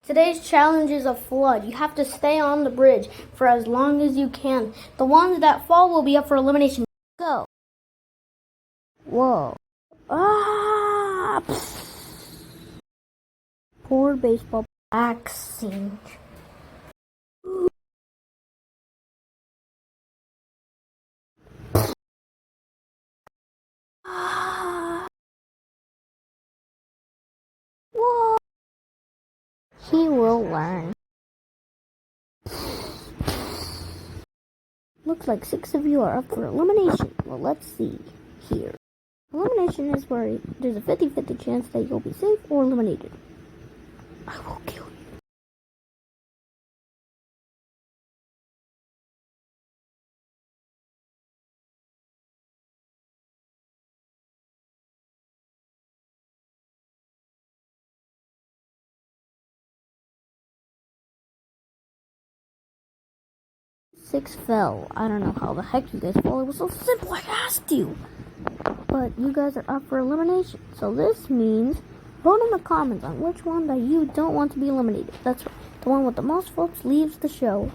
Today's challenge is a flood. You have to stay on the bridge for as long as you can. The ones that fall will be up for elimination. Go. Whoa. Ah! Poor baseball vaccine. Whoa. He will learn. Looks like 6 of you are up for elimination. Well, let's see here. Elimination is where there's a 50-50 chance that you'll be safe or eliminated. I will kill you. Six fell. I don't know how the heck you guys fell. It was so simple. I asked you. But you guys are up for elimination. So this means vote in the comments on which one that you don't want to be eliminated. That's right. The one with the most votes leaves the show.